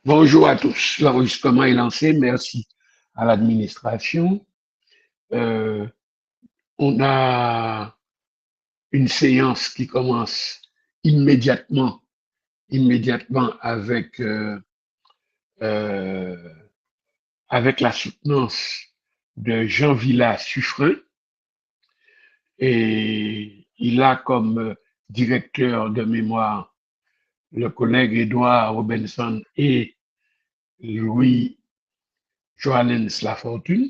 Bonjour à tous. L'enregistrement est lancé. Merci à l'administration. On a une séance qui commence immédiatement avec la soutenance de Jean Villa Suffren, et il a comme directeur de mémoire le collègue Edouard Robinson et Louis Joannens Lafortune,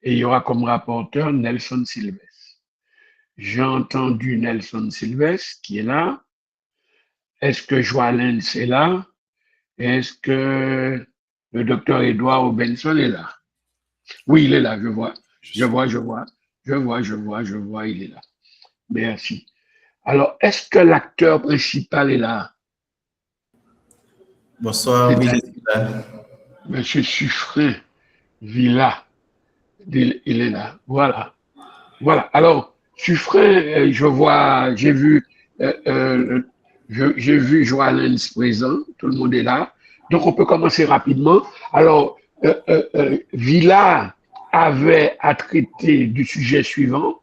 et il y aura comme rapporteur Nelson Sylvestre. J'ai entendu Nelson Sylvestre qui est là. Est-ce que Joannens est là? Est-ce que le docteur Edouard Robinson est là? Oui, il est là, je vois, il est là. Merci. Alors, est-ce que l'acteur principal est là? Bonsoir, oui, je suis là. Monsieur Suffren Villa, il est là. Voilà. Alors, Suffren, j'ai vu Joannens présent, tout le monde est là. Donc, on peut commencer rapidement. Alors, Villa avait à traiter du sujet suivant: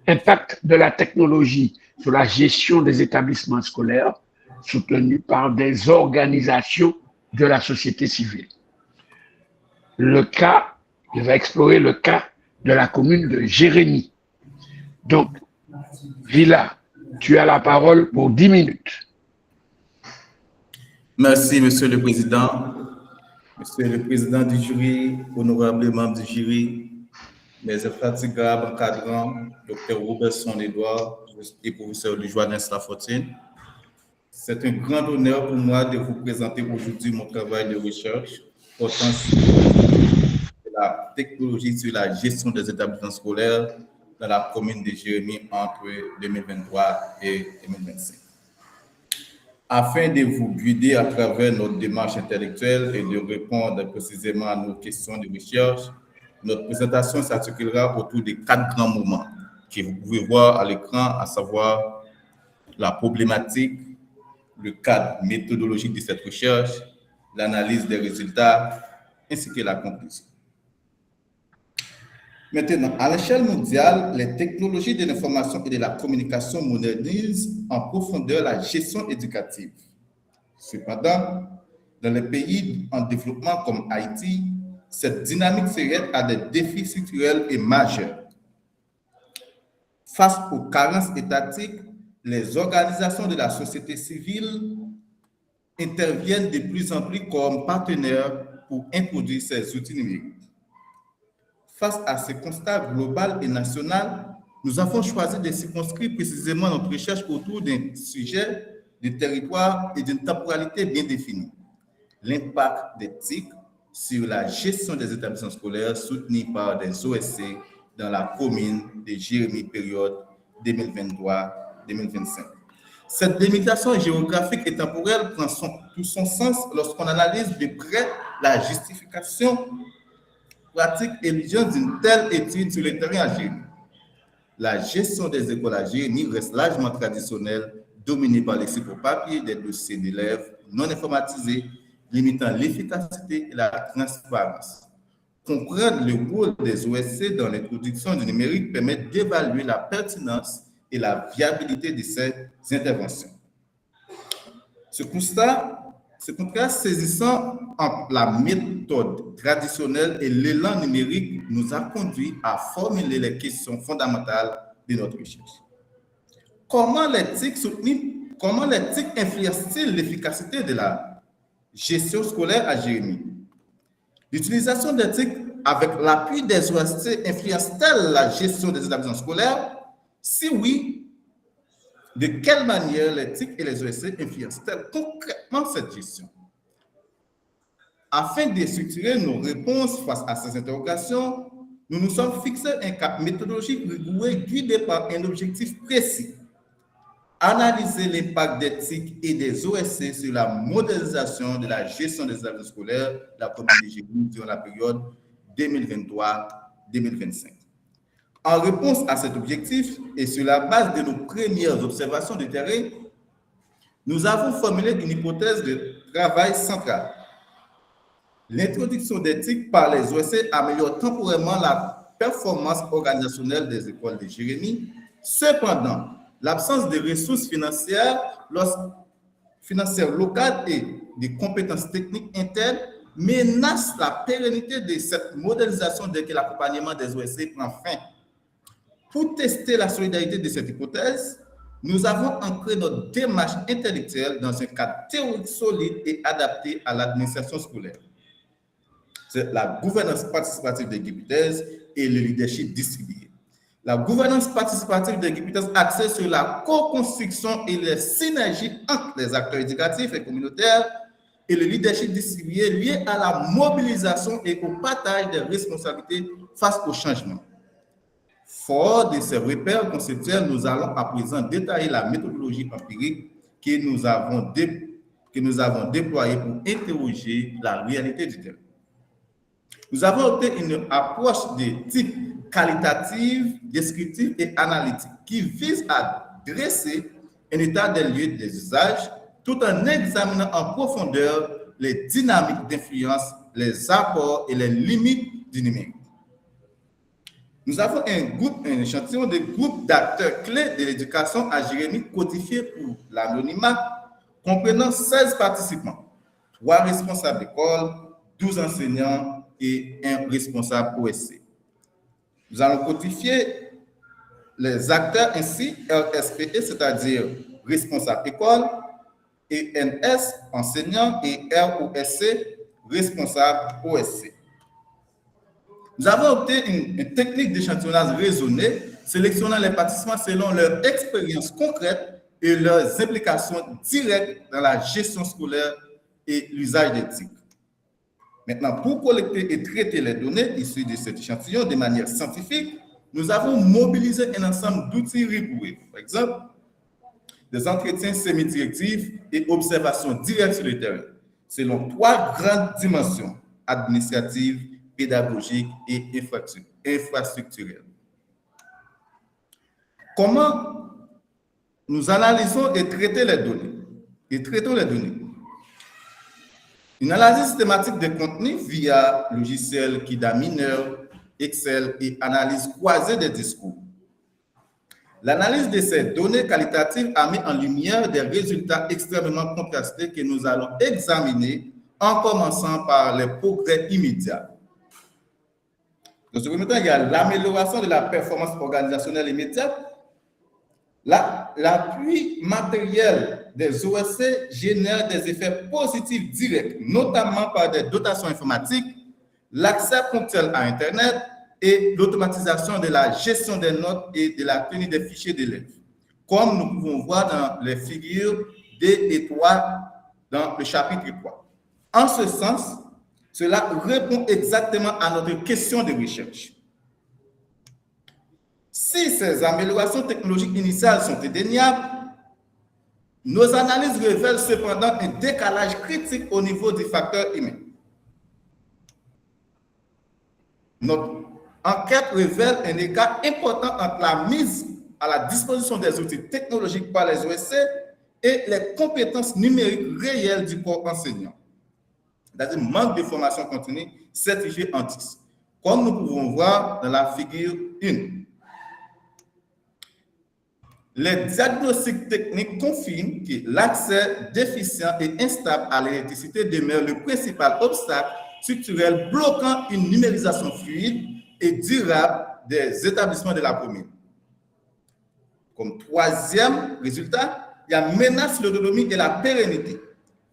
impact de la technologie sur la gestion des établissements scolaires soutenus par des organisations de la société civile. Il va explorer le cas de la commune de Jérémie. Donc, Villa, tu as la parole pour 10 minutes. Merci, Monsieur le Président. Monsieur le Président du jury, honorables membres du jury, mes infatigables encadrants, Dr Robertson Edouard et professeur Joannens Lafortune. C'est un grand honneur pour moi de vous présenter aujourd'hui mon travail de recherche portant sur la technologie sur la gestion des établissements scolaires dans la commune de Jérémie entre 2023 et 2025. Afin de vous guider à travers notre démarche intellectuelle et de répondre précisément à nos questions de recherche, notre présentation s'articulera autour de 4 grands moments que vous pouvez voir à l'écran, à savoir la problématique, le cadre méthodologique de cette recherche, l'analyse des résultats, ainsi que la conclusion. Maintenant, à l'échelle mondiale, les technologies de l'information et de la communication modernisent en profondeur la gestion éducative. Cependant, dans les pays en développement comme Haïti, cette dynamique se à des défis structurels et majeurs. Face aux carences étatiques, les organisations de la société civile interviennent de plus en plus comme partenaires pour introduire ces outils numériques. Face à ce constat global et national, nous avons choisi de circonscrire précisément notre recherche autour d'un sujet, de territoire et d'une temporalité bien définie: l'impact des TIC sur la gestion des établissements scolaires soutenus par des OSC dans la commune de Jérémie, période 2023-2025. Cette délimitation géographique et temporelle prend tout son sens lorsqu'on analyse de près la justification pratique et l'urgence d'une telle étude sur le terrain à Jérémie. La gestion des écoles à Jérémie reste largement traditionnelle, dominée par les cycles papier des dossiers d'élèves non informatisés, limitant l'efficacité et la transparence. Comprendre le rôle des OSC dans l'introduction du numérique permet d'évaluer la pertinence et la viabilité de ces interventions. Ce contraste saisissant entre la méthode traditionnelle et l'élan numérique nous a conduit à formuler les questions fondamentales de notre recherche. Comment l'éthique influence-t-il l'efficacité de la gestion scolaire à Jérémie? L'utilisation d'éthique avec l'appui des OSC influence-t-elle la gestion des établissements scolaires? Si oui, de quelle manière l'éthique et les OSC influencent-elles concrètement cette gestion? Afin de structurer nos réponses face à ces interrogations, nous nous sommes fixés un cap méthodologique rigoureux guidé par un objectif précis: analyser l'impact des TIC et des OSC sur la modélisation de la gestion des établissements scolaires de la commune de Jérémie durant la période 2023-2025. En réponse à cet objectif et sur la base de nos premières observations de terrain, nous avons formulé une hypothèse de travail centrale. L'introduction des TIC par les OSC améliore temporairement la performance organisationnelle des écoles de Jérémie. Cependant, l'absence de ressources financières locales et des compétences techniques internes menace la pérennité de cette modélisation dès que l'accompagnement des OSC prend fin. Pour tester la solidarité de cette hypothèse, nous avons ancré notre démarche intellectuelle dans un cadre théorique solide et adapté à l'administration scolaire. C'est la gouvernance participative des GIPITES et le leadership distribué. La gouvernance participative des GIPITES axée sur la co-construction et les synergies entre les acteurs éducatifs et communautaires et le leadership distribué lié à la mobilisation et au partage des responsabilités face au changement. Fort de ces repères conceptuels, nous allons à présent détailler la méthodologie empirique que nous avons déployée pour interroger la réalité du terrain. Nous avons opté une approche de type qualitative, descriptive et analytique qui vise à dresser un état des lieux des usages tout en examinant en profondeur les dynamiques d'influence, les apports et les limites du numérique. Nous avons un échantillon de groupes d'acteurs clés de l'éducation à Jérémie codifié pour l'anonymat, comprenant 16 participants, 3 responsables d'école, 12 enseignants et 1 responsable OSC. Nous allons codifier les acteurs ainsi RSPE, c'est-à-dire responsable école, et NS, enseignant, et ROSC, responsable OSC. Nous avons opté une technique d'échantillonnage raisonné, sélectionnant les participants selon leur expérience concrète et leurs implications directes dans la gestion scolaire et l'usage des TIC. Maintenant, pour collecter et traiter les données issues de cet échantillon de manière scientifique, nous avons mobilisé un ensemble d'outils rigoureux. Par exemple, des entretiens semi-directifs et observations directes sur le terrain, selon 3 grandes dimensions administratives, pédagogiques et infrastructurelles. Comment nous analysons et traitons les données? Une analyse systématique des contenus via logiciels Kida Mineur, Excel et analyse croisée des discours. L'analyse de ces données qualitatives a mis en lumière des résultats extrêmement contrastés que nous allons examiner en commençant par les progrès immédiats. Dans ce premier temps, il y a l'amélioration de la performance organisationnelle immédiate. L'appui matériel des OSC génère des effets positifs directs, notamment par des dotations informatiques, l'accès ponctuel à Internet et l'automatisation de la gestion des notes et de la tenue des fichiers d'élèves, comme nous pouvons voir dans les figures D et 3 dans le chapitre 3. En ce sens, cela répond exactement à notre question de recherche. Si ces améliorations technologiques initiales sont indéniables, nos analyses révèlent cependant un décalage critique au niveau du facteur humain. Notre enquête révèle un écart important entre la mise à la disposition des outils technologiques par les OSC et les compétences numériques réelles du corps enseignant, c'est-à-dire manque de formation continue certifiée en TIC, comme nous pouvons voir dans la figure 1. Les diagnostics techniques confirment que l'accès déficient et instable à l'électricité demeure le principal obstacle structurel bloquant une numérisation fluide et durable des établissements de la commune. Comme troisième résultat, il y a menace l'autonomie et la pérennité.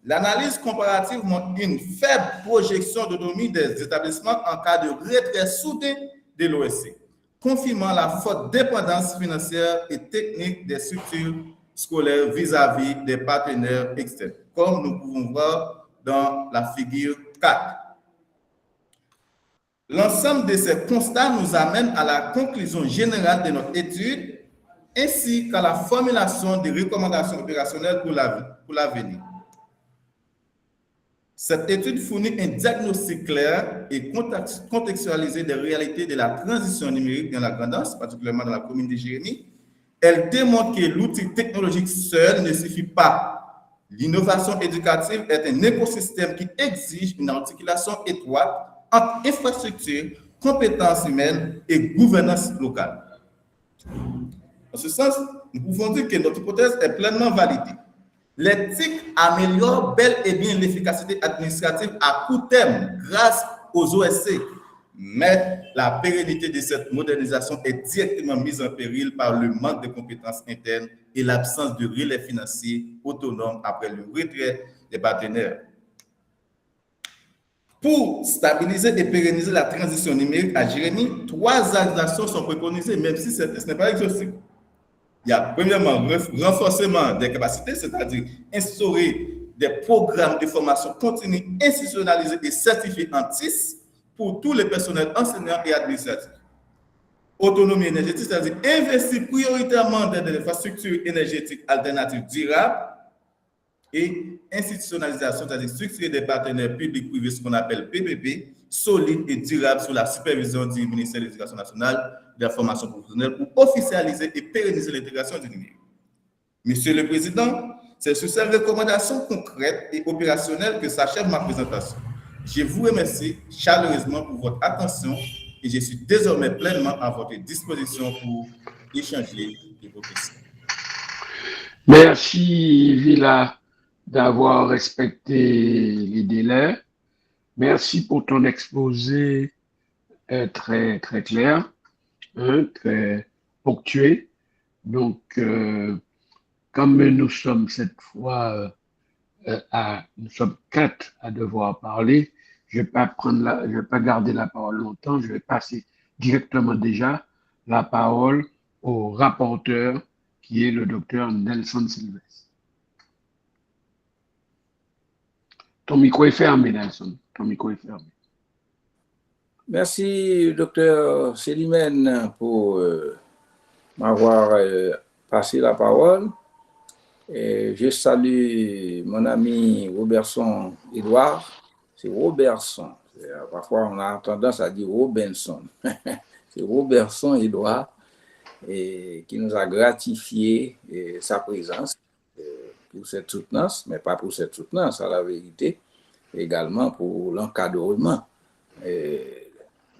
L'analyse comparative montre une faible projection d'autonomie des établissements en cas de retrait soudain de l'OSC, confirmant la forte dépendance financière et technique des structures scolaires vis-à-vis des partenaires externes, comme nous pouvons voir dans la figure 4. L'ensemble de ces constats nous amène à la conclusion générale de notre étude, ainsi qu'à la formulation des recommandations opérationnelles pour l'avenir. Cette étude fournit un diagnostic clair et contextualisé des réalités de la transition numérique dans la Grand'Anse, particulièrement dans la commune de Jérémie. Elle démontre que l'outil technologique seul ne suffit pas L'innovation éducative est un écosystème qui exige une articulation étroite entre infrastructures, compétences humaines et gouvernance locale. En ce sens, nous pouvons dire que notre hypothèse est pleinement validée. Les TIC améliorent bel et bien l'efficacité administrative à court terme grâce aux OSC, mais la pérennité de cette modernisation est directement mise en péril par le manque de compétences internes et l'absence de relais financier autonome après le retrait des partenaires. Pour stabiliser et pérenniser la transition numérique à Jérémie, 3 actions sont préconisées, même si ce n'est pas exhaustif. Il y a premièrement renforcement des capacités, c'est-à-dire instaurer des programmes de formation continue institutionnalisés et certifiés en TIS pour tous les personnels enseignants et administratifs. Autonomie énergétique, c'est-à-dire investir prioritairement dans des infrastructures énergétiques alternatives durables, et institutionnalisation, c'est-à-dire structurer des partenaires publics-privés, ce qu'on appelle PPP, solides et durables sous la supervision du ministère de l'Éducation nationale, de la formation professionnelle, pour officialiser et pérenniser l'intégration du numérique. Monsieur le Président, c'est sur ces recommandations concrètes et opérationnelles que s'achève ma présentation. Je vous remercie chaleureusement pour votre attention et je suis désormais pleinement à votre disposition pour échanger et vos questions. Merci, Villa, d'avoir respecté les délais. Merci pour ton exposé très, très clair, très ponctué. Donc, comme nous sommes cette fois nous sommes 4 à devoir parler, je ne vais pas garder la parole longtemps, je vais passer directement déjà la parole au rapporteur qui est le docteur Nelson Sylvestre. Ton micro est fermé, Nelson. Ton micro est fermé. Merci, docteur Célimène, pour m'avoir passé la parole. Et je salue mon ami Robertson Edouard. C'est Robertson. Parfois, on a tendance à dire Robinson. C'est Robertson Edouard et qui nous a gratifié sa présence pour cette soutenance, mais pas pour cette soutenance, à la vérité, également pour l'encadrement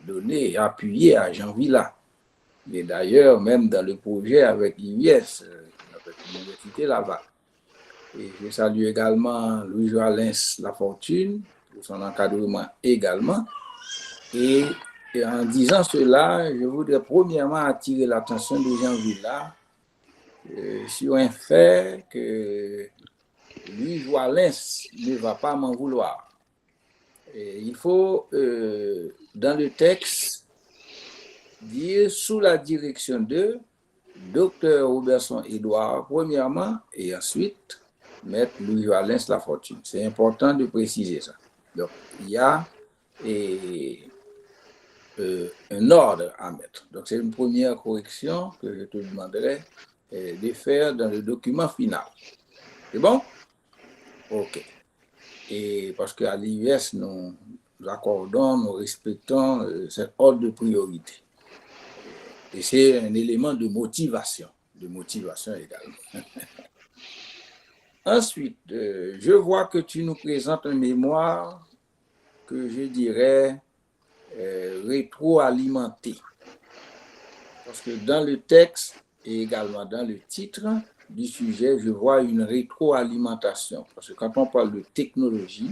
donné, appuyé à Jean Villa. Et d'ailleurs, même dans le projet avec IUS, avec l'Université Laval. Et je salue également Louis-Joalin Lafortune pour son encadrement également. Et en disant cela, je voudrais premièrement attirer l'attention de Jean Villa sur un fait que Louis-Joalin ne va pas m'en vouloir. Et il faut, dans le texte, dire sous la direction de Dr Robertson Edouard, premièrement, et ensuite, Maître Louis-Joalin Lafortune. C'est important de préciser ça. Donc, il y a un ordre à mettre. Donc, c'est une première correction que je te demanderai de faire dans le document final. C'est bon? OK. Et parce qu'à l'IUS, nous accordons, nous respectons cet ordre de priorité. Et c'est un élément de motivation également. Ensuite, je vois que tu nous présentes un mémoire que je dirais rétroalimenté. Parce que dans le texte et également dans le titre du sujet, je vois une rétroalimentation. Parce que quand on parle de technologie,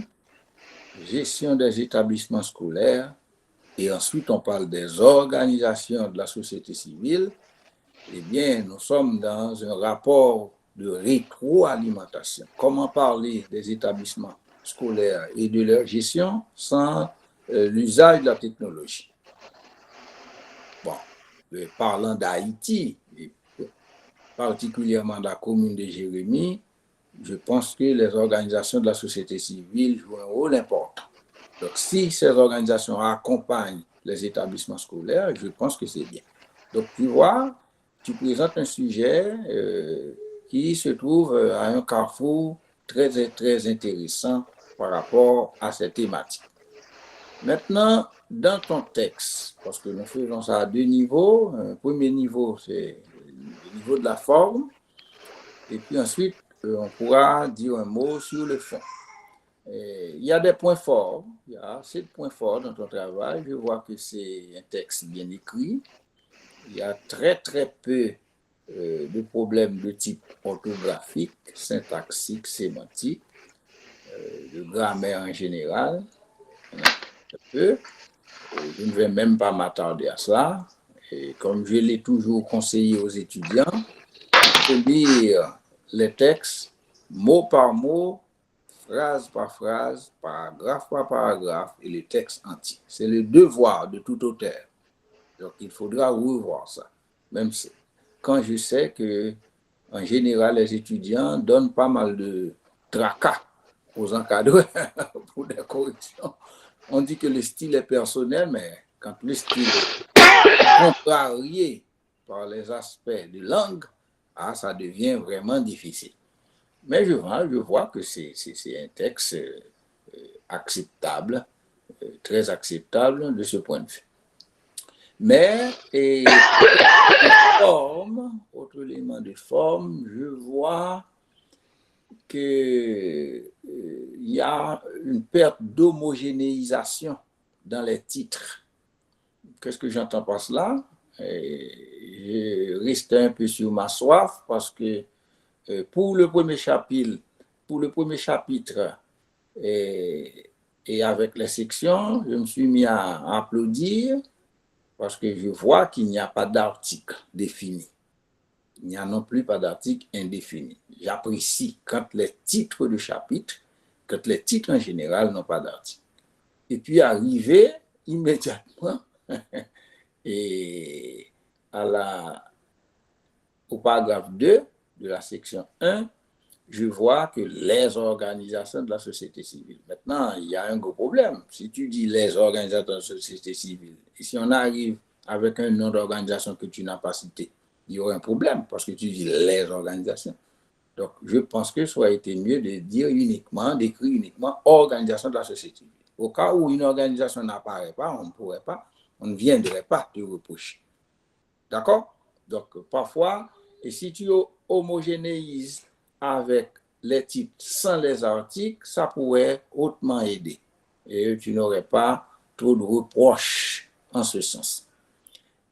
gestion des établissements scolaires, et ensuite on parle des organisations de la société civile, eh bien, nous sommes dans un rapport de rétroalimentation. Comment parler des établissements scolaires et de leur gestion sans l'usage de la technologie? Bon, parlant d'Haïti, et particulièrement de la commune de Jérémie, je pense que les organisations de la société civile jouent un rôle important. Donc, si ces organisations accompagnent les établissements scolaires, je pense que c'est bien. Donc, tu vois, tu présentes un sujet qui se trouve à un carrefour très, très intéressant par rapport à cette thématique. Maintenant, dans ton texte, parce que nous faisons ça à 2 niveaux, un premier niveau, c'est le niveau de la forme, et puis ensuite, on pourra dire un mot sur le fond. Il y a des points forts, il y a assez de points forts dans ton travail. Je vois que c'est un texte bien écrit. Il y a très peu de problèmes de type orthographique, syntaxique, sémantique, de grammaire en général. Il y en a très peu. Je ne vais même pas m'attarder à cela. Et comme je l'ai toujours conseillé aux étudiants, de lire les textes mot par mot, phrase par phrase, paragraphe par paragraphe et le texte entier. C'est le devoir de tout auteur. Donc, il faudra revoir ça. Même quand je sais que, en général, les étudiants donnent pas mal de tracas aux encadreurs pour des corrections. On dit que le style est personnel, mais quand le style est contrarié par les aspects de langue, ça devient vraiment difficile. Mais je vois que c'est un texte acceptable, très acceptable de ce point de vue. Mais, autre élément de forme, je vois qu'il y a une perte d'homogénéisation dans les titres. Qu'est-ce que j'entends par cela? Je reste un peu sur ma soif parce que pour le premier chapitre et avec les sections, je me suis mis à applaudir parce que je vois qu'il n'y a pas d'article défini. Il n'y a non plus pas d'article indéfini. J'apprécie quand les titres de chapitre, quand les titres en général n'ont pas d'article. Et puis arriver immédiatement et au paragraphe 2 de la section 1, je vois que les organisations de la société civile. Maintenant, il y a un gros problème. Si tu dis les organisations de la société civile, et si on arrive avec un nom d'organisation que tu n'as pas cité, il y aurait un problème parce que tu dis les organisations. Donc, je pense que ça aurait été mieux de dire uniquement, d'écrire uniquement organisation de la société civile. Au cas où une organisation n'apparaît pas, on ne viendrait pas te reprocher. D'accord? Donc, parfois, et si tu homogénéises avec les titres sans les articles, ça pourrait hautement aider. Et tu n'aurais pas trop de reproches en ce sens.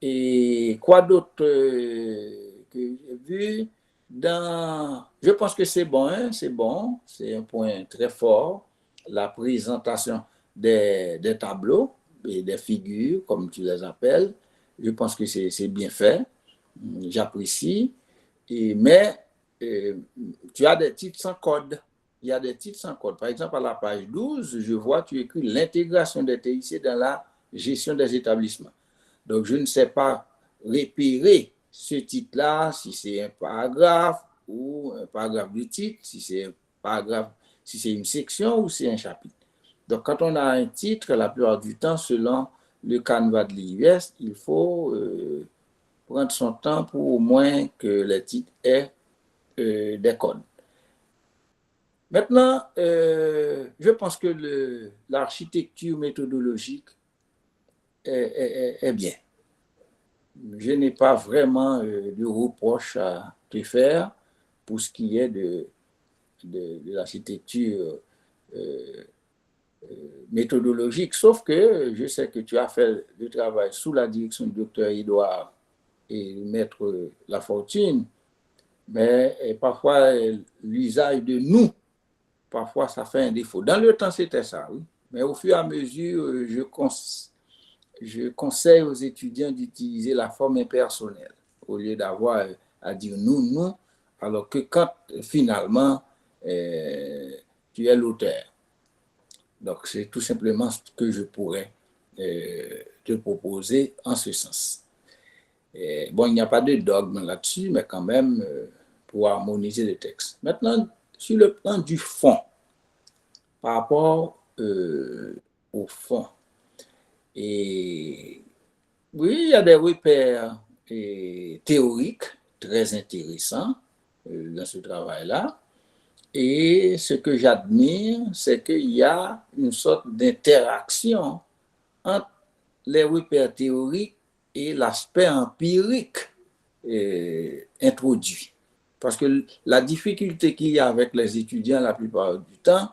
Et quoi d'autre que j'ai vu je pense que c'est bon, hein, c'est un point très fort, la présentation des tableaux et des figures, comme tu les appelles. Je pense que c'est bien fait, j'apprécie, mais tu as des titres sans code. Il y a des titres sans code. Par exemple, à la page 12, je vois tu écris l'intégration des TIC dans la gestion des établissements. Donc, je ne sais pas repérer ce titre-là, si c'est un paragraphe ou un paragraphe de titre, si c'est un paragraphe, si c'est une section ou c'est un chapitre. Donc, quand on a un titre, la plupart du temps, selon le canevas de l'IUS, il faut prendre son temps pour au moins que le titre ait des codes. Maintenant, je pense que l'architecture méthodologique est bien. Je n'ai pas vraiment de reproches à te faire pour ce qui est de l'architecture méthodologique, sauf que je sais que tu as fait le travail sous la direction du docteur Edouard et maître Lafortune, mais parfois l'usage de nous, parfois ça fait un défaut. Dans le temps, c'était ça, oui. Mais au fur et à mesure, je conseille aux étudiants d'utiliser la forme impersonnelle au lieu d'avoir à dire nous, alors que quand finalement tu es l'auteur. Donc, c'est tout simplement ce que je pourrais te proposer en ce sens. Bon, il n'y a pas de dogme là-dessus, mais quand même pour harmoniser le texte. Maintenant, sur le plan du fond, par rapport au fond, et oui, il y a des repères théoriques très intéressants dans ce travail-là. Et ce que j'admire, c'est qu'il y a une sorte d'interaction entre les repères théoriques et l'aspect empirique introduit. Parce que la difficulté qu'il y a avec les étudiants la plupart du temps,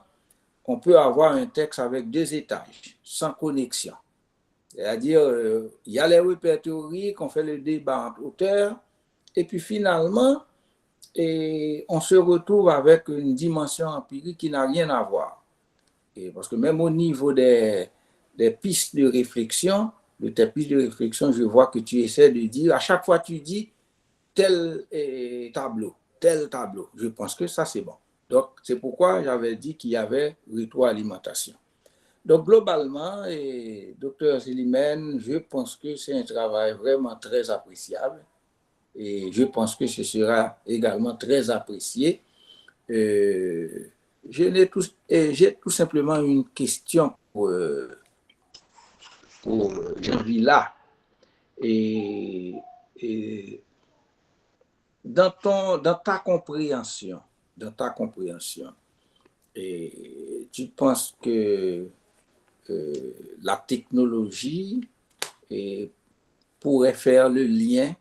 on peut avoir un texte avec 2 étages, sans connexion. C'est-à-dire, il y a les repères théoriques, on fait le débat entre auteurs, et puis finalement, on se retrouve avec une dimension empirique qui n'a rien à voir. Et parce que même au niveau des pistes de réflexion, de tes pistes de réflexion, je vois que tu essaies de dire, à chaque fois tu dis tel tableau, tel tableau. Je pense que ça, c'est bon. Donc, c'est pourquoi j'avais dit qu'il y avait rétroalimentation. Donc, globalement, Dr. Zélimène, je pense que c'est un travail vraiment très appréciable et je pense que ce sera également très apprécié. J'ai tout simplement une question pour Jean Villa. Et dans ta compréhension, et tu penses que la technologie pourrait faire le lien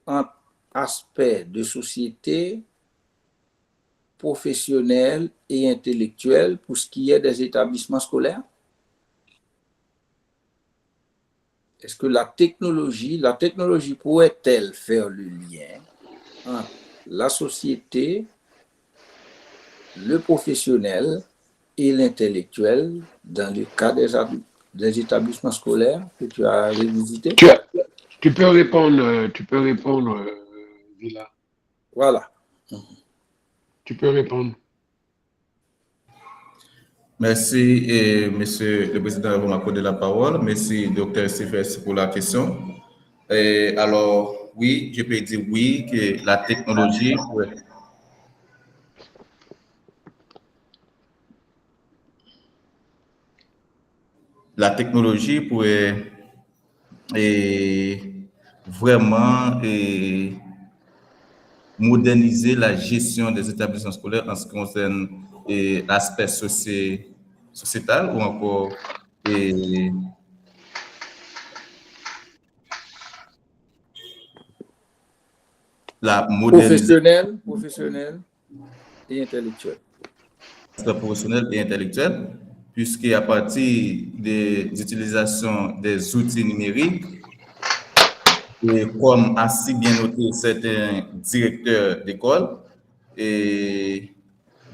entre aspects de société, professionnels et intellectuels pour ce qui est des établissements scolaires? Est-ce que la technologie pourrait-elle faire le lien entre la société, le professionnel et l'intellectuel dans le cas des établissements scolaires que tu as revisités? Tu peux répondre, Villa. Voilà. Tu peux répondre. Merci, Monsieur le Président, vous m'accordez la parole. Merci, Dr. Sylvestre, pour la question. Alors, oui, je peux dire oui, que la technologie pourrait vraiment moderniser la gestion des établissements scolaires en ce qui concerne l'aspect sociétal ou encore la professionnel et intellectuel. Professionnel et intellectuel, puisqu'à partir de l'utilisation des outils numériques, et comme a si bien noté certains directeurs d'école, et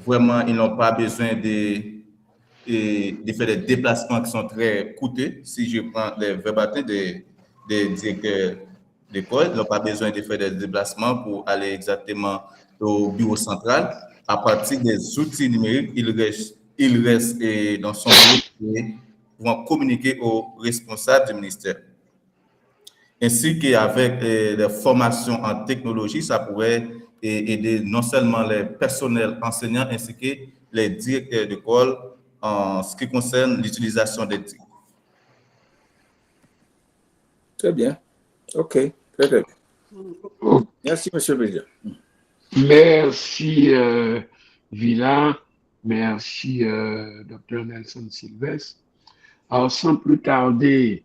vraiment, ils n'ont pas besoin de faire des déplacements qui sont très coûteux. Si je prends les verbatim des directeurs d'école, ils n'ont pas besoin de faire des déplacements pour aller exactement au bureau central. À partir des outils numériques, ils restent dans son bureau et vont communiquer aux responsables du ministère. Ainsi qu'avec des formations en technologie, ça pourrait aider non seulement les personnels enseignants ainsi que les directeurs d'école en ce qui concerne l'utilisation des TIC. Très bien. OK. Très bien. Oh. Merci, Monsieur le Président. Merci, Villa. Merci, Dr. Nelson Sylvestre. Alors, sans plus tarder,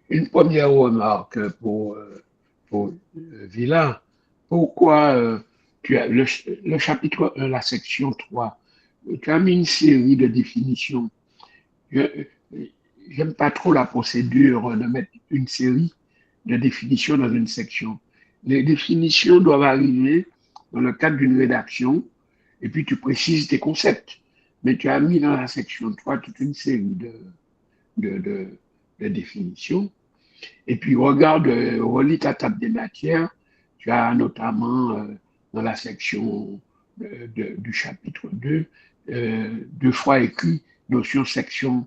une première remarque pour Villa. Pourquoi tu as le chapitre 1, la section 3, tu as mis une série de définitions. J'aime pas trop la procédure de mettre une série de définitions dans une section. Les définitions doivent arriver dans le cadre d'une rédaction et puis tu précises tes concepts. Mais tu as mis dans la section 3 toute une série de définitions. Et puis relis ta table des matières. Tu as notamment dans la section du chapitre 2, 2 fois écrit, notion section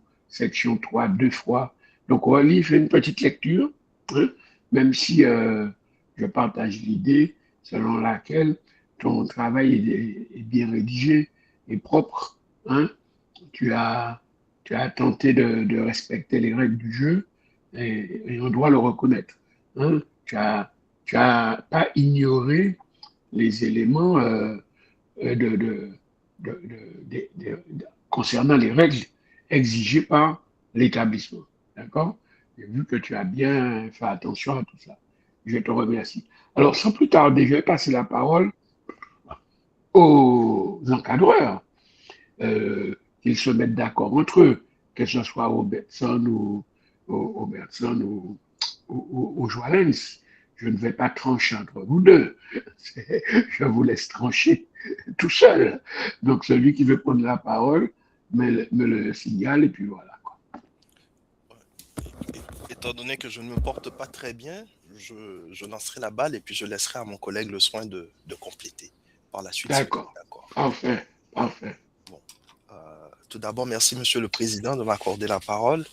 3, 2 fois. Donc relis, fais une petite lecture, hein, même si je partage l'idée selon laquelle ton travail est bien rédigé et propre. Hein. Tu as tenté de respecter les règles du jeu et on doit le reconnaître. Hein. Tu as pas ignoré les éléments concernant les règles exigées par l'établissement. D'accord? J'ai vu que tu as bien fait attention à tout ça. Je te remercie. Alors, sans plus tarder, je vais passer la parole aux encadreurs, qu'ils se mettent d'accord entre eux, que ce soit Robertson ou Joalens. Je ne vais pas trancher entre vous deux. Je vous laisse trancher tout seul. Donc, celui qui veut prendre la parole me le signale et puis voilà. Étant donné que je ne me porte pas très bien, je lancerai la balle et puis je laisserai à mon collègue le soin de compléter par la suite si vous êtes D'accord. d'accord. Parfait. Parfait. Bon. Tout d'abord, merci Monsieur le Président de m'accorder la parole.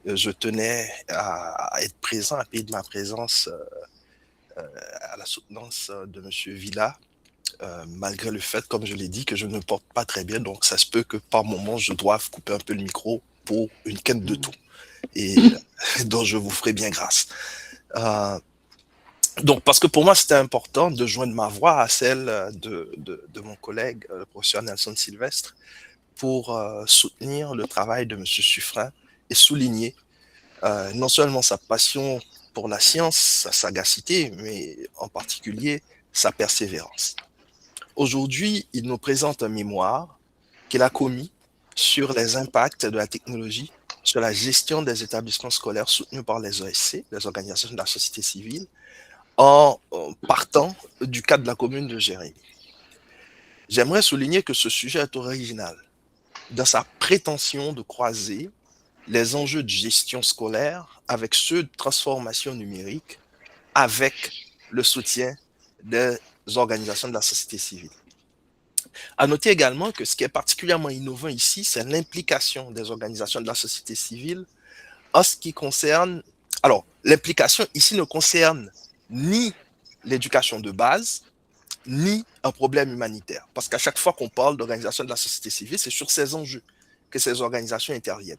Je tenais à être présent, à payer de ma présence à la soutenance de Monsieur Villa, malgré le fait, comme je l'ai dit, que je ne me porte pas très bien. Donc, ça se peut que par moment, je doive couper un peu le micro pour une quête de tout. Et dont je vous ferai bien grâce. Donc, parce que pour moi, c'était important de joindre ma voix à celle de mon collègue, le professeur Nelson Sylvestre, pour soutenir le travail de M. Suffren et souligner non seulement sa passion pour la science, sa sagacité, mais en particulier sa persévérance. Aujourd'hui, il nous présente un mémoire qu'il a commis sur les impacts de la technologie sur la gestion des établissements scolaires soutenus par les OSC, les organisations de la société civile, en partant du cadre de la commune de Jérémie. J'aimerais souligner que ce sujet est original dans sa prétention de croiser les enjeux de gestion scolaire avec ceux de transformation numérique, avec le soutien des organisations de la société civile. À noter également que ce qui est particulièrement innovant ici, c'est l'implication des organisations de la société civile en ce qui concerne... Alors, l'implication ici ne concerne ni l'éducation de base, ni un problème humanitaire. Parce qu'à chaque fois qu'on parle d'organisation de la société civile, c'est sur ces enjeux que ces organisations interviennent.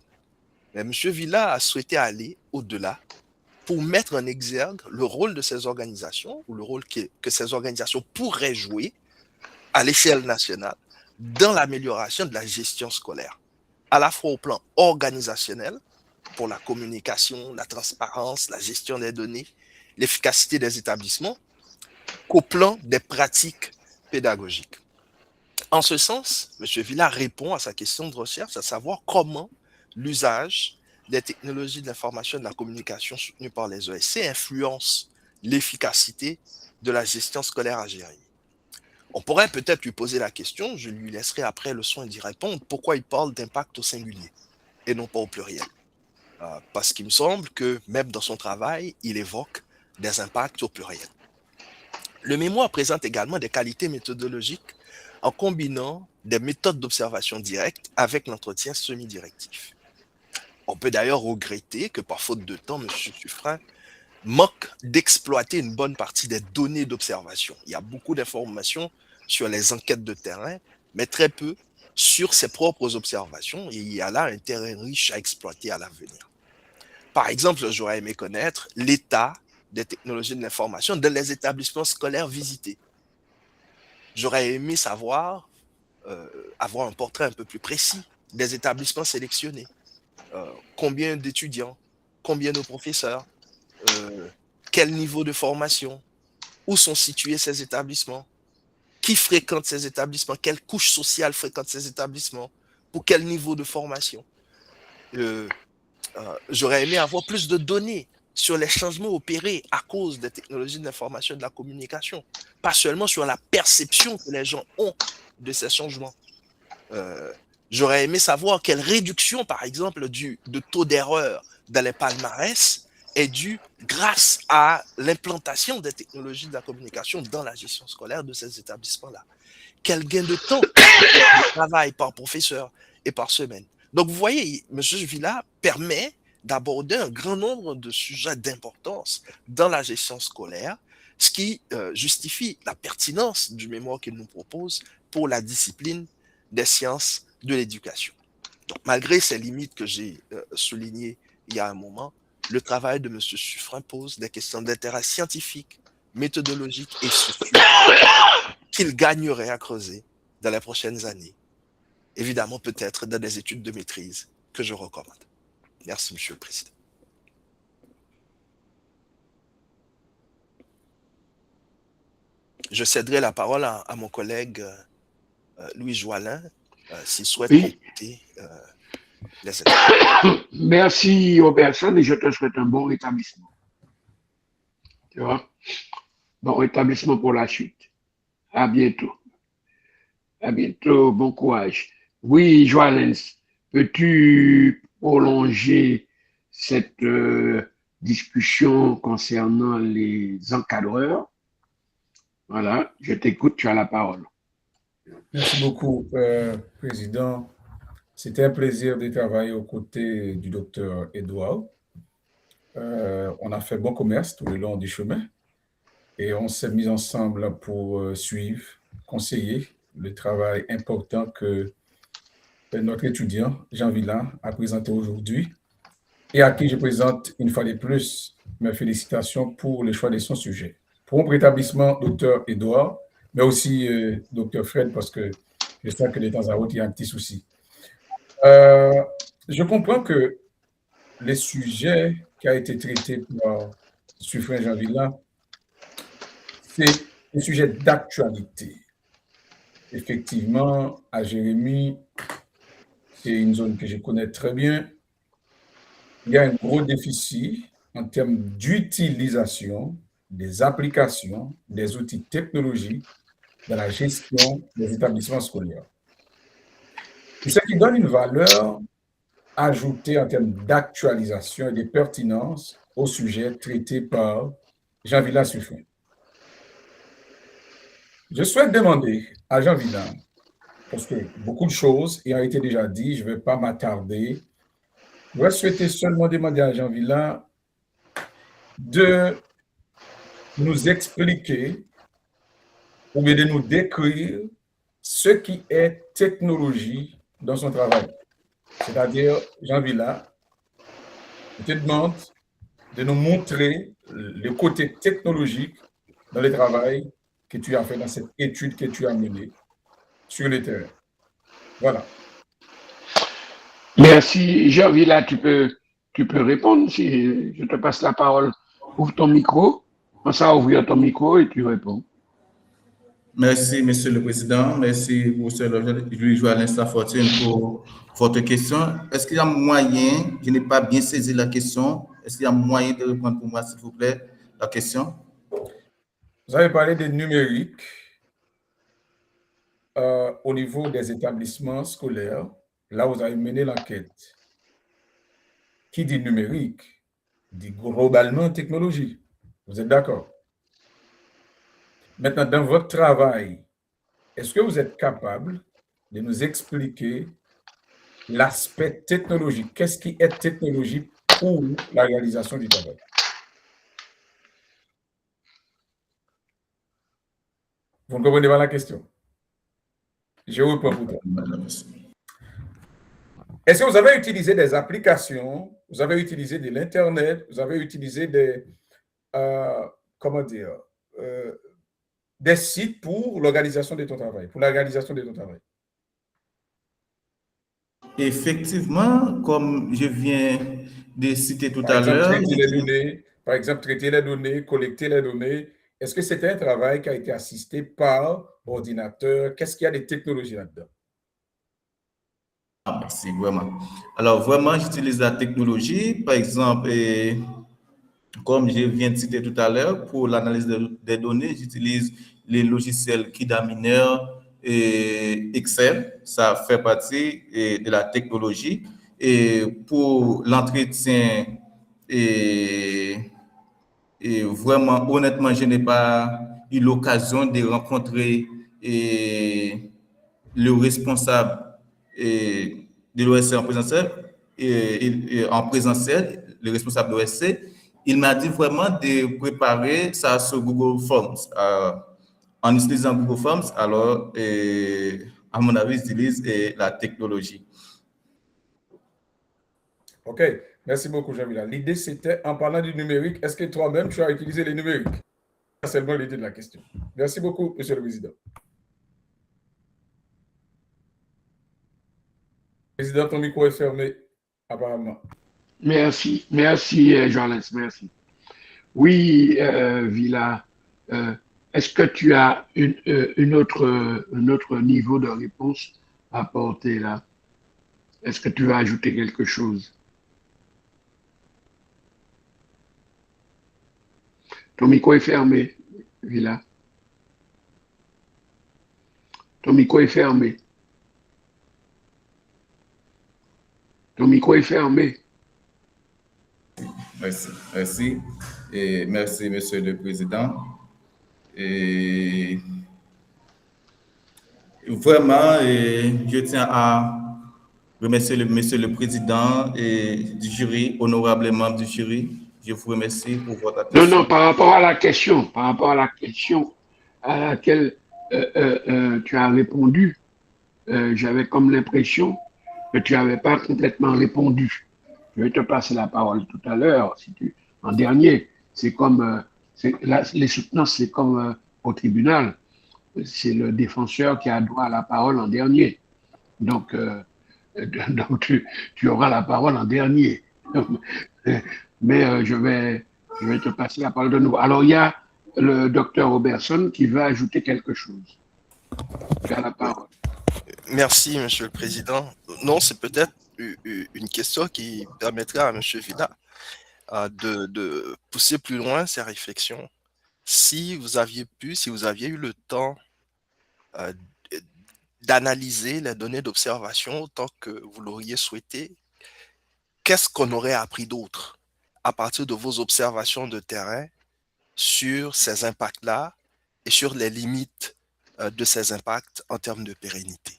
Mais M. Villa a souhaité aller au-delà pour mettre en exergue le rôle de ces organisations, ou le rôle que ces organisations pourraient jouer à l'échelle nationale dans l'amélioration de la gestion scolaire, à la fois au plan organisationnel, pour la communication, la transparence, la gestion des données, l'efficacité des établissements, qu'au plan des pratiques pédagogiques. En ce sens, M. Villa répond à sa question de recherche, à savoir comment l'usage des technologies de l'information et de la communication soutenues par les ESC influence l'efficacité de la gestion scolaire à Jérémie. On pourrait peut-être lui poser la question, je lui laisserai après le soin d'y répondre, pourquoi il parle d'impact au singulier et non pas au pluriel. Parce qu'il me semble que même dans son travail, il évoque des impacts au pluriel. Le mémoire présente également des qualités méthodologiques en combinant des méthodes d'observation directe avec l'entretien semi-directif. On peut d'ailleurs regretter que par faute de temps, M. Suffren manque d'exploiter une bonne partie des données d'observation. Il y a beaucoup d'informations sur les enquêtes de terrain, mais très peu sur ses propres observations, et il y a là un terrain riche à exploiter à l'avenir. Par exemple, j'aurais aimé connaître l'état des technologies de l'information dans les établissements scolaires visités. J'aurais aimé savoir, avoir un portrait un peu plus précis des établissements sélectionnés. Combien d'étudiants, combien de professeurs, quel niveau de formation, où sont situés ces établissements, qui fréquente ces établissements, quelle couche sociale fréquente ces établissements, pour quel niveau de formation. J'aurais aimé avoir plus de données sur les changements opérés à cause des technologies de l'information et de la communication, pas seulement sur la perception que les gens ont de ces changements. J'aurais aimé savoir quelle réduction, par exemple, de taux d'erreur dans les palmarès est due grâce à l'implantation des technologies de la communication dans la gestion scolaire de ces établissements-là. Quel gain de temps de travail par professeur et par semaine. Donc, vous voyez, M. Villa permet d'aborder un grand nombre de sujets d'importance dans la gestion scolaire, ce qui justifie la pertinence du mémoire qu'il nous propose pour la discipline des sciences de l'éducation. Donc, malgré ces limites que j'ai soulignées il y a un moment, le travail de M. Suffren pose des questions d'intérêt scientifique, méthodologique et social qu'il gagnerait à creuser dans les prochaines années. Évidemment, peut-être dans des études de maîtrise que je recommande. Merci, Monsieur le Président. je céderai la parole à mon collègue Louis Joalin s'il souhaite Oui. compléter les explications. Merci aux personnes et je te souhaite un bon rétablissement. Tu vois? Bon rétablissement pour la suite. À bientôt. À bientôt. Bon courage. Oui, Joalens, peux-tu prolonger cette discussion concernant les encadreurs? Voilà, je t'écoute, tu as la parole. Merci beaucoup, Président. C'était un plaisir de travailler aux côtés du docteur Edouard. On a fait bon commerce tout le long du chemin et on s'est mis ensemble pour suivre, conseiller le travail important que notre étudiant, Jean Villain, a présenté aujourd'hui et à qui je présente une fois de plus mes félicitations pour le choix de son sujet. Prompt rétablissement, docteur Edouard, mais aussi docteur Fred, parce que je sais que de temps à autre, il y a un petit souci. Je comprends que les sujets qui a été traité par Suffren Jean Villain, c'est un sujet d'actualité. Effectivement, à Jérémie, c'est une zone que je connais très bien. Il y a un gros déficit en termes d'utilisation des applications, des outils technologiques dans la gestion des établissements scolaires. Et ce qui donne une valeur ajoutée en termes d'actualisation et de pertinence au sujet traité par Jean Villain Suffren. Je souhaite demander à Jean Villain, parce que beaucoup de choses ont été déjà dites, je ne vais pas m'attarder. Je vais souhaiter seulement demander à Jean Villain de nous expliquer ou bien de nous décrire ce qui est technologie dans son travail. C'est-à-dire, Jean Villain, je te demande de nous montrer le côté technologique dans le travail que tu as fait dans cette étude que tu as menée sur le terrain. Voilà. Merci. Jean Villain, tu peux répondre si je te passe la parole. Ouvre ton micro. Pense à ouvrir ton micro et tu réponds. Merci, Monsieur le Président. Merci, professeur Louis Joalin Fortune, pour votre question. Est-ce qu'il y a moyen, je n'ai pas bien saisi la question, est-ce qu'il y a moyen de répondre pour moi, s'il vous plaît, la question? Vous avez parlé de numérique au niveau des établissements scolaires. Là, vous avez mené l'enquête. Qui dit numérique dit globalement technologie. Vous êtes d'accord? Maintenant, dans votre travail, est-ce que vous êtes capable de nous expliquer l'aspect technologique? Qu'est-ce qui est technologie pour la réalisation du travail? Vous ne comprenez pas la question? Je reprends pour toi. Est-ce que vous avez utilisé des applications, vous avez utilisé de l'Internet, vous avez utilisé des, des sites pour l'organisation de ton travail, pour la réalisation de ton travail? Effectivement, comme je viens de citer tout à l'heure. Par exemple, traiter les données, collecter les données. Est-ce que c'était un travail qui a été assisté par ordinateur? Qu'est-ce qu'il y a de technologie là-dedans? Merci, vraiment. Alors, vraiment, j'utilise la technologie, par exemple, comme je viens de citer tout à l'heure, pour l'analyse des données, j'utilise les logiciels Kidaminer et Excel. Ça fait partie de la technologie. Et pour l'entretien, et vraiment, honnêtement, je n'ai pas eu l'occasion de rencontrer le responsable de l'OSC en présentiel, le responsable de l'OSC. Il m'a dit vraiment de préparer ça sur Google Forms. En utilisant Google Forms, alors, à mon avis, j'utilise la technologie. OK. Merci beaucoup, Jamila. L'idée, c'était, en parlant du numérique, est-ce que toi-même, tu as utilisé les numériques? C'est seulement l'idée de la question. Merci beaucoup, Monsieur le Président. Président, ton micro est fermé, apparemment. Merci, Joalens, merci. Oui, Villa, est-ce que tu as un autre niveau de réponse à apporter là? Est-ce que tu veux ajouter quelque chose? Ton micro est fermé, Villa. Ton micro est fermé. Ton micro est fermé. Merci. Merci. Et merci, Monsieur le Président. Et vraiment, je tiens à remercier Monsieur le Président et du jury, honorable membre du jury. Je vous remercie pour votre attention. Non, par rapport à la question à laquelle tu as répondu, j'avais comme l'impression que tu n'avais pas complètement répondu. Je vais te passer la parole tout à l'heure, en dernier. C'est comme, les soutenances, c'est comme au tribunal. C'est le défenseur qui a droit à la parole en dernier. Donc tu auras la parole en dernier. Mais je vais te passer la parole de nouveau. Alors, il y a le docteur Robertson qui veut ajouter quelque chose. Tu as la parole. Merci, Monsieur le Président. Non, c'est peut-être une question qui permettra à Monsieur Villa de pousser plus loin ses réflexions. Si vous aviez eu le temps d'analyser les données d'observation autant que vous l'auriez souhaité, qu'est-ce qu'on aurait appris d'autre à partir de vos observations de terrain sur ces impacts-là et sur les limites de ces impacts en termes de pérennité?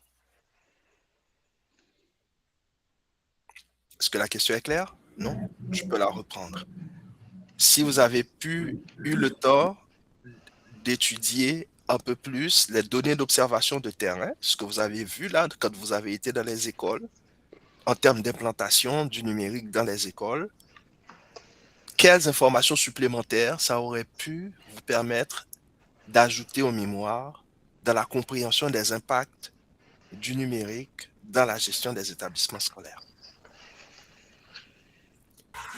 Est-ce que la question est claire? Non? Je peux la reprendre. Si vous avez eu le temps d'étudier un peu plus les données d'observation de terrain, ce que vous avez vu là quand vous avez été dans les écoles, en termes d'implantation du numérique dans les écoles, quelles informations supplémentaires ça aurait pu vous permettre d'ajouter aux mémoires dans la compréhension des impacts du numérique dans la gestion des établissements scolaires?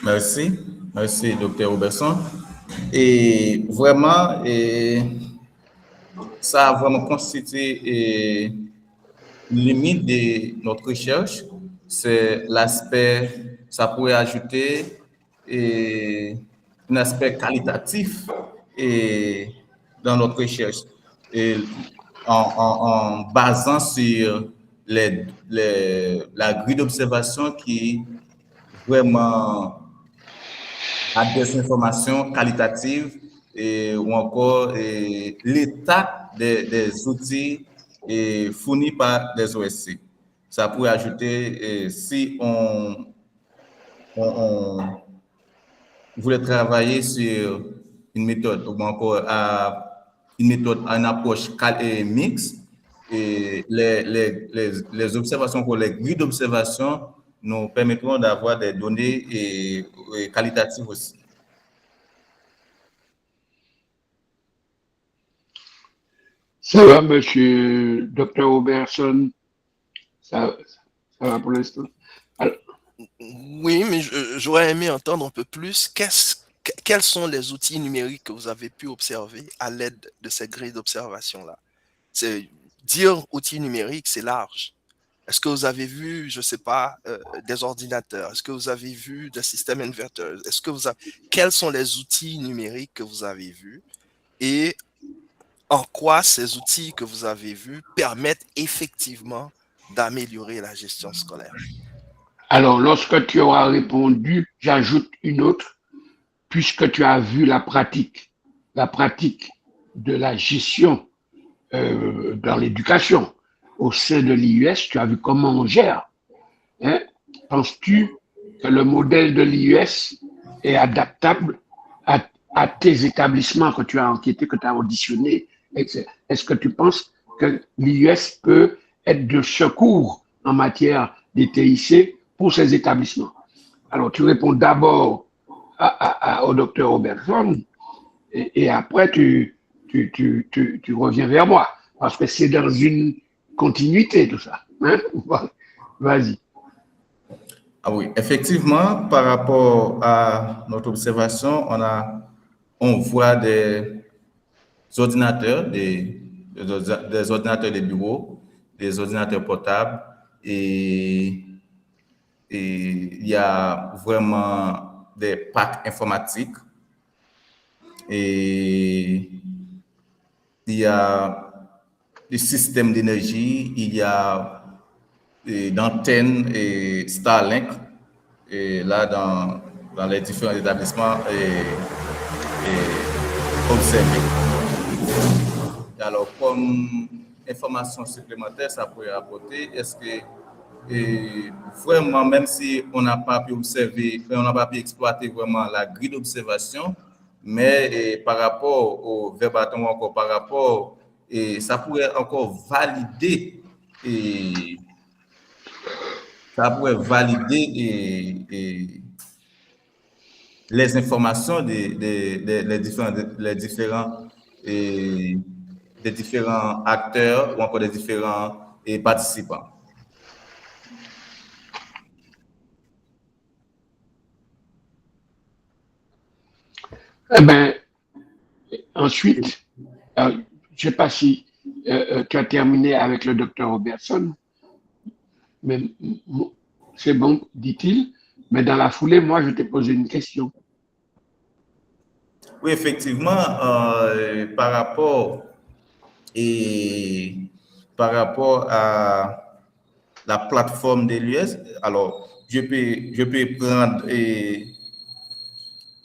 Merci, Dr. Robertson. Et vraiment, ça a vraiment constitué une limite de notre recherche. C'est l'aspect, ça pourrait ajouter un aspect qualitatif dans notre recherche. Et en basant sur la grille d'observation qui vraiment à des informations qualitatives ou encore l'état des outils fournis par des OSC. Ça pourrait ajouter, si on voulait travailler sur une méthode ou encore une approche mixte, et les observations pour les grilles d'observation nous permettront d'avoir des données qualitatives aussi. Ça va, monsieur Dr. Robertson? Ça va pour l'instant? Oui, mais j'aurais aimé entendre un peu plus. Quels sont les outils numériques que vous avez pu observer à l'aide de ces grilles d'observation-là? Dire outils numériques, c'est large. Est-ce que vous avez vu, je ne sais pas, des ordinateurs? Est-ce que vous avez vu des systèmes inverteurs? Quels sont les outils numériques que vous avez vus? Et en quoi ces outils que vous avez vus permettent effectivement d'améliorer la gestion scolaire? Alors, lorsque tu auras répondu, j'ajoute une autre, puisque tu as vu la pratique de la gestion dans l'éducation au sein de l'IUS, tu as vu comment on gère. Hein? Penses-tu que le modèle de l'IUS est adaptable à tes établissements que tu as enquêté, que tu as auditionné? Est-ce que tu penses que l'IUS peut être de secours en matière des TIC pour ces établissements? Alors, tu réponds d'abord au docteur Robertson et après, tu reviens vers moi parce que c'est dans une continuité tout ça. Hein? Vas-y. Ah oui, effectivement, par rapport à notre observation, on voit ordinateurs, des ordinateurs de bureau, des ordinateurs portables, et il y a vraiment des packs informatiques, et il y a des systèmes d'énergie, il y a d'antennes et Starlink, et là dans les différents établissements observés. Alors, comme information supplémentaire, ça pourrait apporter, est-ce que vraiment, même si on n'a pas pu observer, on n'a pas pu exploiter vraiment la grille d'observation, mais par rapport au verbatim, encore par rapport, ça pourrait encore valider les informations des différents acteurs ou encore des différents participants. Eh bien, ensuite, je ne sais pas si tu as terminé avec le docteur Robertson, mais c'est bon, dit-il, mais dans la foulée, moi, je t'ai posé une question. Oui, effectivement, par rapport à la plateforme de l'US, alors je peux prendre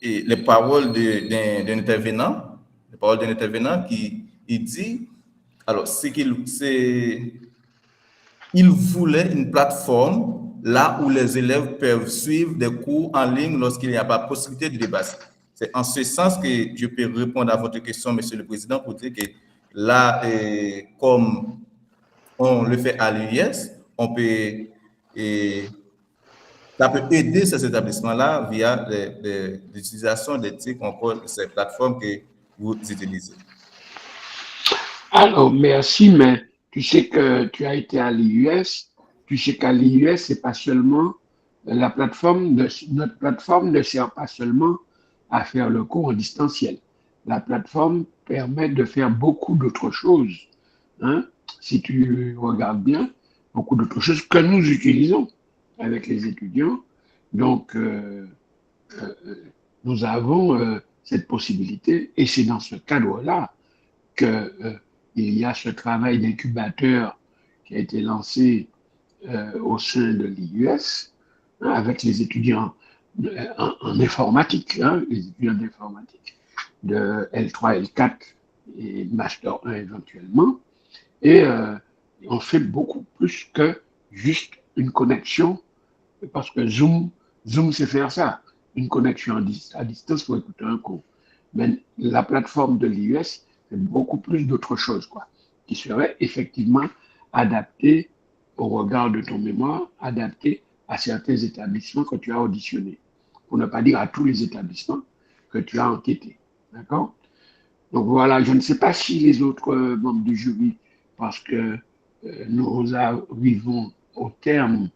les paroles d'un intervenant, qui dit, alors il voulait une plateforme là où les élèves peuvent suivre des cours en ligne lorsqu'il n'y a pas possibilité de débat. C'est en ce sens que je peux répondre à votre question, Monsieur le Président, pour dire que là, comme on le fait à l'UIS, ça peut aider ces établissements-là via l'utilisation des TIC, encore de ces plateformes que vous utilisez. Alors, merci, mais tu sais que tu as été à l'IUS, tu sais qu'à l'IUS, c'est pas seulement notre plateforme ne sert pas seulement à faire le cours en distanciel. La plateforme permet de faire beaucoup d'autres choses. Hein? Si tu regardes bien, beaucoup d'autres choses que nous utilisons avec les étudiants. Donc, nous avons cette possibilité et c'est dans ce cadre-là qu'il y a ce travail d'incubateur qui a été lancé au sein de l'IUS hein, avec les étudiants en informatique, hein, les étudiants d'informatique de L3, L4 et Master 1 éventuellement. Et on fait beaucoup plus que juste une connexion, parce que Zoom sait faire ça, une connexion à distance pour écouter un cours. Mais la plateforme de l'IUS, c'est beaucoup plus d'autres choses, quoi, qui seraient effectivement adaptées au regard de ton mémoire, adaptées à certains établissements que tu as auditionnés, pour ne pas dire à tous les établissements que tu as enquêtés. D'accord? Donc voilà, je ne sais pas si les autres membres du jury, parce que nous arrivons au terme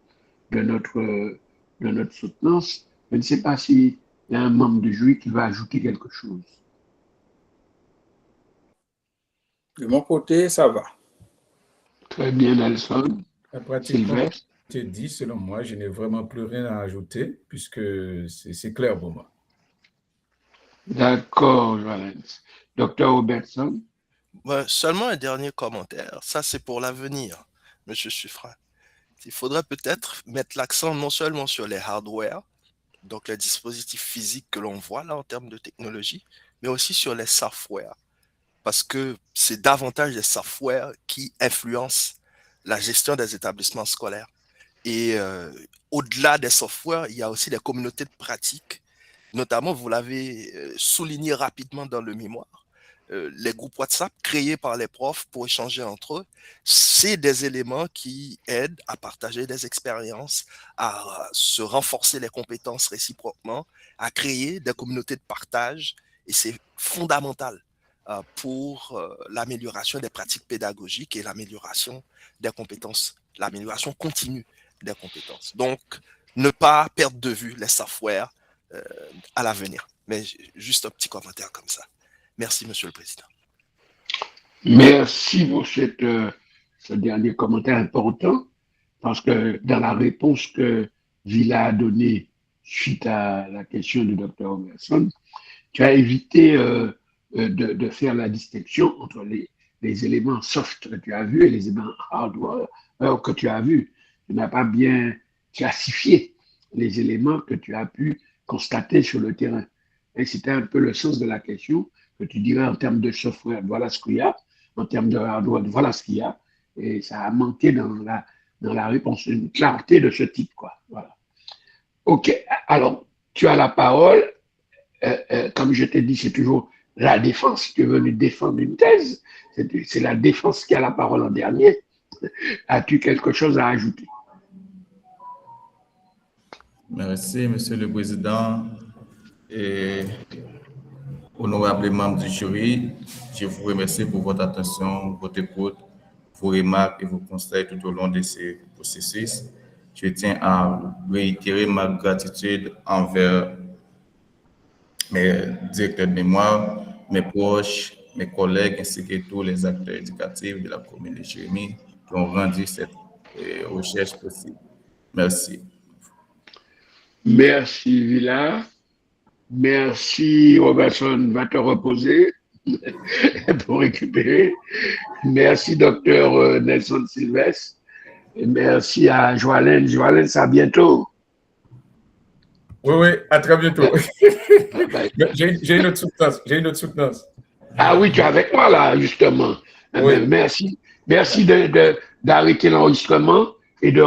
de notre soutenance, je ne sais pas s'il y a un membre du jury qui va ajouter quelque chose. De mon côté, ça va. Très bien, Nelson. Pratiquement, je te dis, selon moi, je n'ai vraiment plus rien à ajouter, puisque c'est clair pour moi. D'accord, Valence. Docteur Robertson. Seulement un dernier commentaire. Ça, c'est pour l'avenir, Monsieur Suffren. Il faudrait peut-être mettre l'accent non seulement sur les hardware, donc les dispositifs physiques que l'on voit là en termes de technologie, mais aussi sur les software. Parce que c'est davantage les software qui influencent la gestion des établissements scolaires. Et au-delà des software, il y a aussi des communautés de pratique. Notamment, vous l'avez souligné rapidement dans le mémoire, les groupes WhatsApp créés par les profs pour échanger entre eux, c'est des éléments qui aident à partager des expériences, à se renforcer les compétences réciproquement, à créer des communautés de partage, et c'est fondamental pour l'amélioration des pratiques pédagogiques et l'amélioration des compétences, l'amélioration continue des compétences. Donc, ne pas perdre de vue les softwares à l'avenir. Mais juste un petit commentaire comme ça. Merci, Monsieur le Président. Merci pour ce dernier commentaire important, parce que dans la réponse que Villa a donnée suite à la question du docteur Omerson, tu as évité de faire la distinction entre les éléments soft que tu as vus et les éléments hardware que tu as vus. Tu n'as pas bien classifié les éléments que tu as pu constater sur le terrain. Et c'était un peu le sens de la question, que tu dirais en termes de software, voilà ce qu'il y a, en termes de hardware, voilà ce qu'il y a. Et ça a manqué dans la réponse, une clarté de ce type, quoi. Voilà. OK, alors, tu as la parole. Comme je t'ai dit, c'est toujours la défense. Tu es venu défendre une thèse. C'est la défense qui a la parole en dernier. As-tu quelque chose à ajouter? Merci, Monsieur le Président. Et honorables membres du jury, je vous remercie pour votre attention, votre écoute, vos remarques et vos conseils tout au long de ce processus. Je tiens à réitérer ma gratitude envers mes directeurs de mémoire, mes proches, mes collègues, ainsi que tous les acteurs éducatifs de la commune de Jérémie qui ont rendu cette recherche possible. Merci. Merci, Villa. Merci, Robertson, va te reposer pour récupérer. Merci, docteur Nelson Sylvestre. Et merci à Joalène. Joalène, à bientôt. Oui, à très bientôt. J'ai une autre soutenance. Ah oui, tu es avec moi là, justement. Oui. Merci d'arrêter l'enregistrement et de